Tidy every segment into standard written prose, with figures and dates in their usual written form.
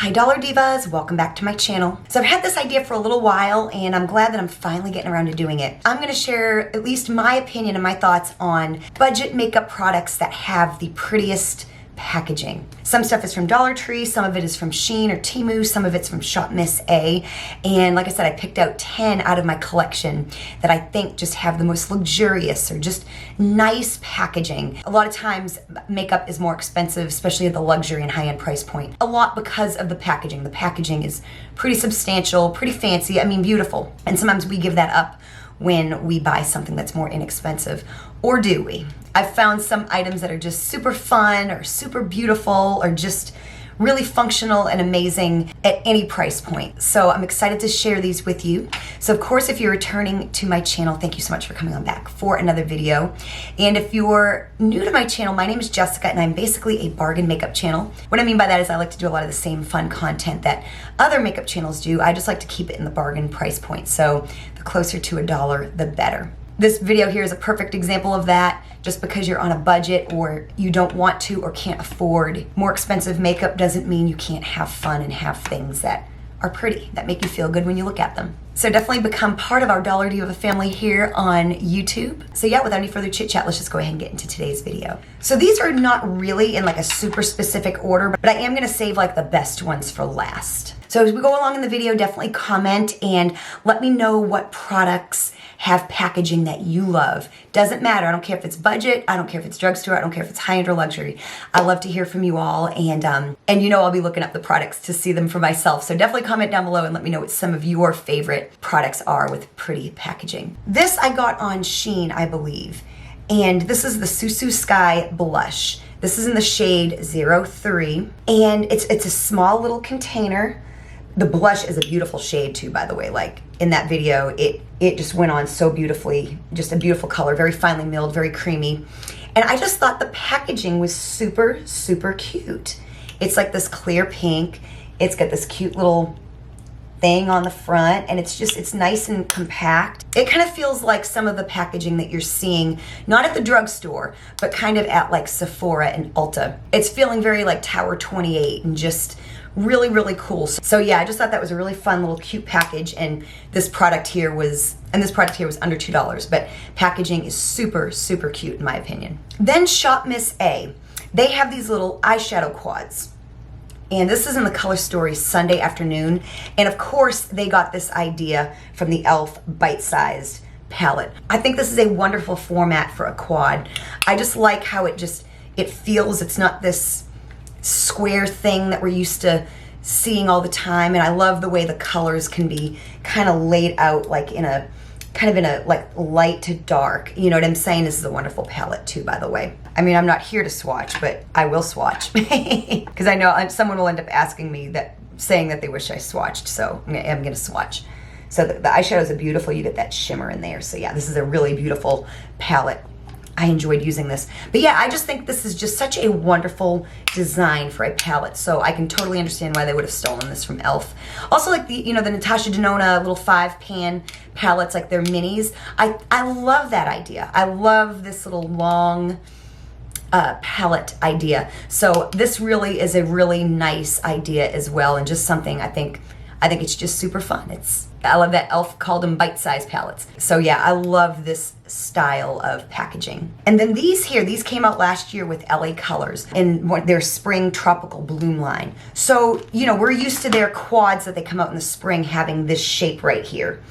Hi Dollar Divas, welcome back to my channel. So I've had this idea for a little while and I'm glad that I'm finally getting around to doing it. I'm gonna share at least my opinion and my thoughts on budget makeup products that have the prettiest packaging. Some stuff is from Dollar Tree, some of it is from Shein or Temu, some of it's from Shop Miss A. And like I said, I picked out 10 out of my collection that I think just have the most luxurious or just nice packaging. A lot of times makeup is more expensive, especially at the luxury and high-end price point. A lot because of the packaging. The packaging is pretty substantial, pretty fancy, I mean beautiful. And sometimes we give that up when we buy something that's more inexpensive. Or do we? I've found some items that are just super fun or super beautiful or just really functional and amazing at any price point. So I'm excited to share these with you. So of course, if you're returning to my channel, thank you so much for coming on back for another video. And if you're new to my channel, my name is Jessica and I'm basically a bargain makeup channel. What I mean by that is I like to do a lot of the same fun content that other makeup channels do. I just like to keep it in the bargain price point. So the closer to $1, the better. This video here is a perfect example of that. Just because you're on a budget or you don't want to or can't afford more expensive makeup doesn't mean you can't have fun and have things that are pretty, that make you feel good when you look at them. So definitely become part of our Dollar Diva family here on YouTube. So yeah, without any further chit chat, let's just go ahead and get into today's video. So these are not really in like a super specific order, but I am gonna save like the best ones for last. So as we go along in the video, definitely comment and let me know what products have packaging that you love. Doesn't matter, I don't care if it's budget, I don't care if it's drugstore, I don't care if it's high-end or luxury. I love to hear from you all and you know I'll be looking up the products to see them for myself. So definitely comment down below and let me know what some of your favorite products are with pretty packaging. This I got on Shein, I believe, and this is the Susu Sky Blush. This is in the shade 03 and it's a small little container. The blush is a beautiful shade too, by the way. Like in that video, it just went on so beautifully. Just a beautiful color, very finely milled, very creamy. And I just thought the packaging was super, super cute. It's like this clear pink. It's got this cute little thing on the front and it's nice and compact. It kind of feels like some of the packaging that you're seeing, not at the drugstore, but kind of at like Sephora and Ulta. It's feeling very like Tower 28 and just really, really cool. So yeah, I just thought that was a really fun little cute package and this product here was under $2, but packaging is super, super cute in my opinion. Then Shop Miss A, they have these little eyeshadow quads. And this is in the Color Story Sunday Afternoon. And of course, they got this idea from the e.l.f. bite-sized palette. I think this is a wonderful format for a quad. I just like how it feels, it's not this square thing that we're used to seeing all the time. And I love the way the colors can be kind of laid out like in a like light to dark. You know what I'm saying? This is a wonderful palette too, by the way. I mean, I'm not here to swatch, but I will swatch because I know someone will end up asking me saying that they wish I swatched. So I'm gonna swatch. So the eyeshadows are beautiful. You get that shimmer in there. So yeah, this is a really beautiful palette. I enjoyed using this. But yeah, I just think this is just such a wonderful design for a palette. So I can totally understand why they would have stolen this from e.l.f. Also like the Natasha Denona little 5-pan palettes, like their minis. I love that idea. I love this little long palette idea. So this really is a really nice idea as well and just something I think it's just super fun. I love that e.l.f. called them bite-sized palettes. So yeah, I love this style of packaging. And then these came out last year with LA Colors in their spring tropical bloom line. So, you know, we're used to their quads that they come out in the spring having this shape right here.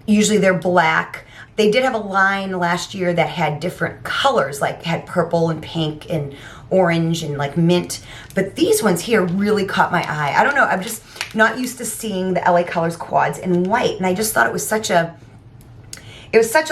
Usually they're black. They did have a line last year that had different colors, like had purple and pink and orange and like mint. But these ones here really caught my eye. I don't know, I'm just not used to seeing the LA Colors quads in white. And I just thought it was such a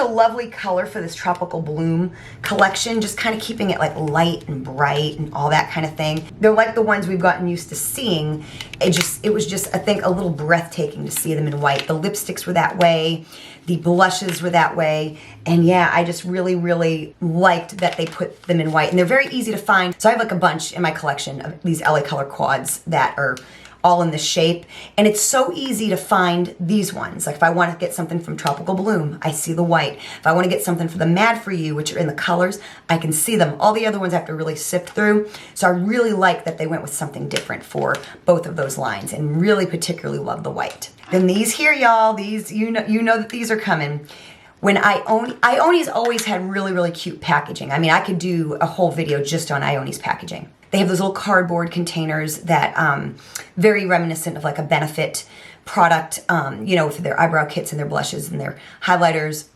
lovely color for this tropical bloom collection, just kind of keeping it like light and bright and all that kind of thing. They're like the ones we've gotten used to seeing. It was just, I think, a little breathtaking to see them in white. The lipsticks were that way. The blushes were that way. And yeah, I just really, really liked that they put them in white. And they're very easy to find. So I have like a bunch in my collection of these LA Color quads that are all in this shape. And it's so easy to find these ones. Like if I want to get something from Tropical Bloom, I see the white. If I want to get something for the Mad For You, which are in the colors, I can see them. All the other ones I have to really sift through. So I really like that they went with something different for both of those lines, and really particularly love the white. Then these here, y'all, these, you know that these are coming. When Ioni's always had really, really cute packaging. I mean, I could do a whole video just on Ioni's packaging. They have those little cardboard containers that very reminiscent of like a Benefit product, you know, for their eyebrow kits and their blushes and their highlighters.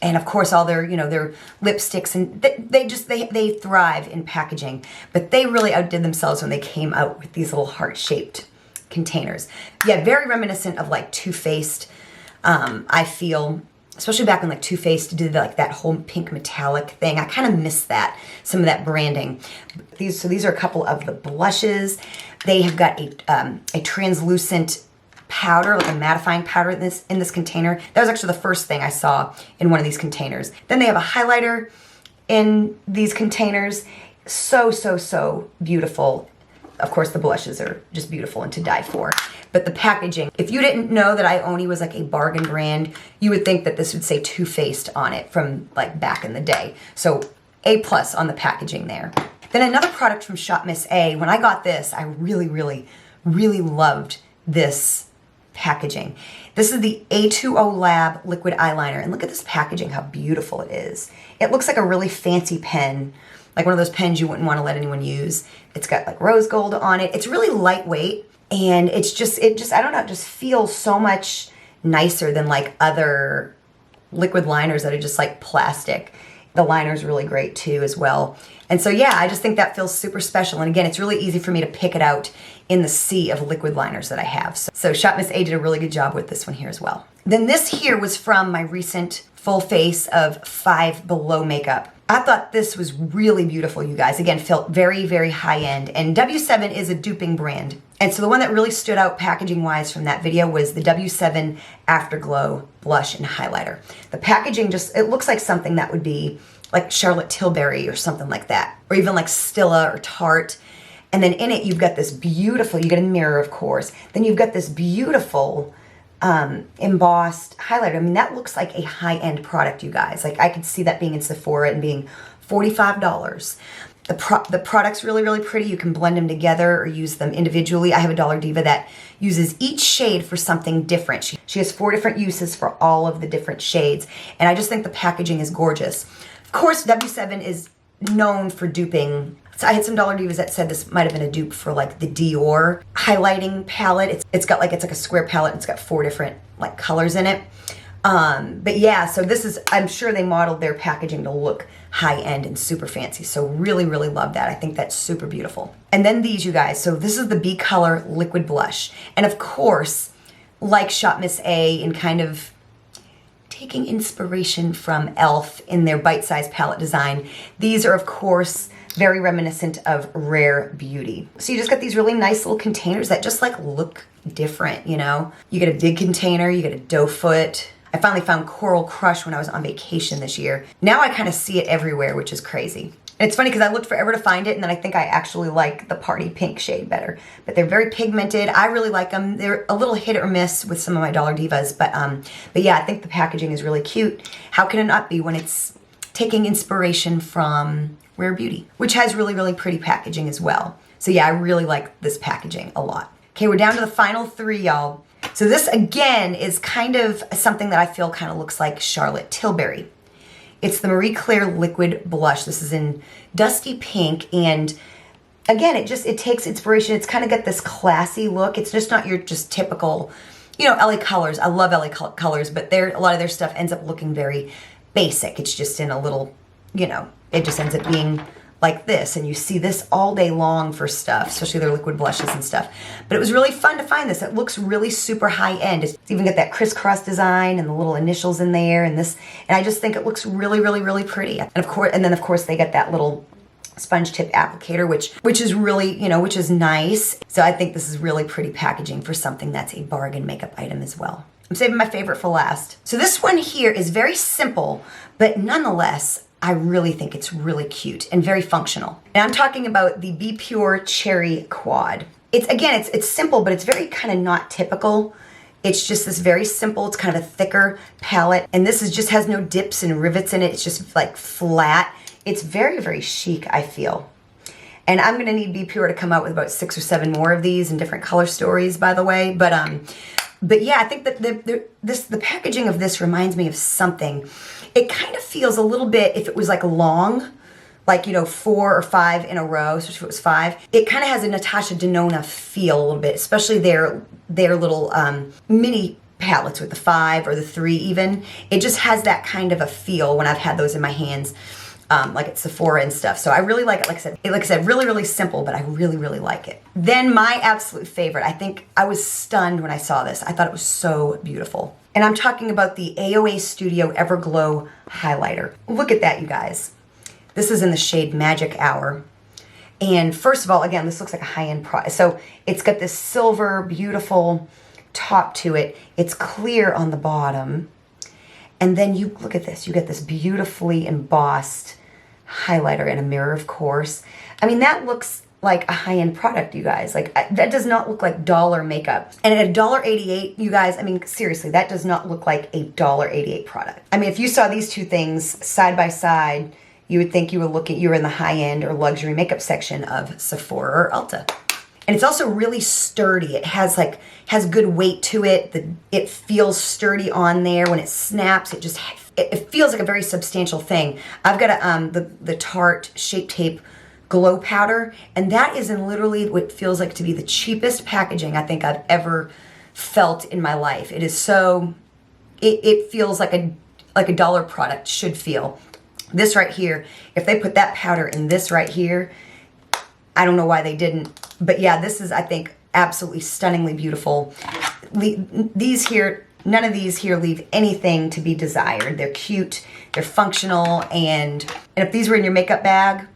And of course, all their, you know, their lipsticks, and they thrive in packaging. But they really outdid themselves when they came out with these little heart-shaped containers. Yeah, very reminiscent of like Too Faced, I feel. Especially back when like Too Faced did like that whole pink metallic thing. I kind of miss that, some of that branding. So these are a couple of the blushes. They have got a translucent powder, like a mattifying powder in this container. That was actually the first thing I saw in one of these containers. Then they have a highlighter in these containers. So, so, so beautiful. Of course, the blushes are just beautiful and to die for. But the packaging, if you didn't know that Ioni was like a bargain brand, you would think that this would say Too Faced on it from like back in the day. So A+ on the packaging there. Then another product from Shop Miss A. When I got this, I really, really, really loved this packaging. This is the A2O Lab liquid eyeliner. And look at this packaging, how beautiful it is. It looks like a really fancy pen, like one of those pens you wouldn't want to let anyone use. It's got like rose gold on it. It's really lightweight, and it just, I don't know, it just feels so much nicer than like other liquid liners that are just like plastic. The liner's really great too as well. And so yeah, I just think that feels super special. And again, it's really easy for me to pick it out in the sea of liquid liners that I have. So Shop Miss A did a really good job with this one here as well. Then this here was from my recent full face of Five Below makeup. I thought this was really beautiful, you guys. Again, felt very, very high end. And W7 is a duping brand. And so the one that really stood out packaging wise from that video was the W7 Afterglow Blush and Highlighter. The packaging just, it looks like something that would be like Charlotte Tilbury or something like that. Or even like Stilla or Tarte. And then in it, you've got this beautiful, you get a mirror, of course. Then you've got this beautiful embossed highlighter. I mean, that looks like a high-end product, you guys. Like, I could see that being in Sephora and being $45. The product's really, really pretty. You can blend them together or use them individually. I have a Dollar Diva that uses each shade for something different. She has 4 different uses for all of the different shades. And I just think the packaging is gorgeous. Of course, W7 is known for duping. So I had some Dollar Divas that said this might have been a dupe for like the Dior highlighting palette. It's like a square palette. It's got 4 different like colors in it. But yeah, so this is, I'm sure they modeled their packaging to look high end and super fancy. So really, really love that. I think that's super beautiful. And then these, you guys. So this is the B Color Liquid Blush. And of course, like Shop Miss A in kind of taking inspiration from e.l.f. in their bite-sized palette design, these are of course very reminiscent of Rare Beauty. So you just got these really nice little containers that just like look different, you know? You get a big container, you get a doe foot. I finally found Coral Crush when I was on vacation this year. Now I kind of see it everywhere, which is crazy. And it's funny because I looked forever to find it, and then I think I actually like the party pink shade better. But they're very pigmented. I really like them. They're a little hit or miss with some of my Dollar Divas, but yeah, I think the packaging is really cute. How can it not be when it's taking inspiration from Rare Beauty, which has really, really pretty packaging as well. So yeah, I really like this packaging a lot. Okay, we're down to the final 3, y'all. So this again is kind of something that I feel kind of looks like Charlotte Tilbury. It's the Marie Claire Liquid Blush. This is in Dusty Pink, and again, it takes inspiration. It's kind of got this classy look. It's just not your just typical, you know, LA colors. I love LA colors, but a lot of their stuff ends up looking very basic. It's just in a little, you know, it just ends up being like this, and you see this all day long for stuff, especially their liquid blushes and stuff. But it was really fun to find this. It looks really super high end. It's even got that crisscross design and the little initials in there, and this, and I just think it looks really, really, really pretty. And then of course they got that little sponge tip applicator, which is really, you know, which is nice. So I think this is really pretty packaging for something that's a bargain makeup item as well. I'm saving my favorite for last. So this one here is very simple, but nonetheless, I really think it's really cute and very functional. And I'm talking about the Be Pure Cherry Quad. it's simple, but it's very kind of not typical. It's just this very simple, it's kind of a thicker palette. And this is just has no dips and rivets in it. It's just like flat. It's very, very chic, I feel. And I'm gonna need Be Pure to come out with about 6 or 7 more of these in different color stories, by the way. But yeah, I think that the packaging of this reminds me of something. It kind of feels a little bit, if it was like long, like, you know, 4 or 5 in a row, especially if it was 5, it kind of has a Natasha Denona feel a little bit, especially their little mini palettes with the 5 or the 3 even. It just has that kind of a feel when I've had those in my hands, like at Sephora and stuff. So I really like it. Like I said, really, really simple, but I really, really like it. Then my absolute favorite, I think I was stunned when I saw this. I thought it was so beautiful. And I'm talking about the AOA Studio Everglow Highlighter. Look at that, you guys. This is in the shade Magic Hour. And first of all, again, this looks like a high-end product. So it's got this silver, beautiful top to it. It's clear on the bottom. And then you look at this. You get this beautifully embossed highlighter in a mirror, of course. I mean, that looks like a high-end product, you guys. Like, that does not look like dollar makeup. And at $1.88, you guys, I mean, seriously, that does not look like a $1.88 product. I mean, if you saw these two things side by side, you would think you were in the high-end or luxury makeup section of Sephora or Ulta. And it's also really sturdy. It has good weight to it. It feels sturdy on there. When it snaps, it feels like a very substantial thing. I've got the Tarte Shape Tape Glow Powder, and that is in literally what feels like to be the cheapest packaging I think I've ever felt in my life. It is so, it feels like a dollar product should feel. This right here, if they put that powder in this right here, I don't know why they didn't. But yeah, this is, I think, absolutely stunningly beautiful. These here, none of these here leave anything to be desired. They're cute, they're functional, and if these were in your makeup bag,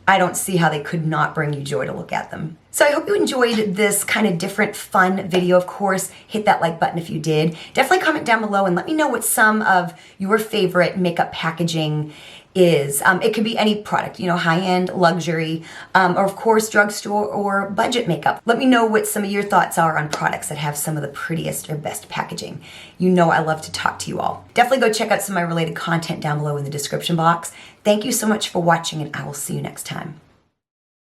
I don't see how they could not bring you joy to look at them. So I hope you enjoyed this kind of different, fun video. Of course, hit that like button if you did. Definitely comment down below and let me know what some of your favorite makeup packaging is. It could be any product, you know, high-end, luxury, or of course, drugstore or budget makeup. Let me know what some of your thoughts are on products that have some of the prettiest or best packaging. You know I love to talk to you all. Definitely go check out some of my related content down below in the description box. Thank you so much for watching, and I will see you next time.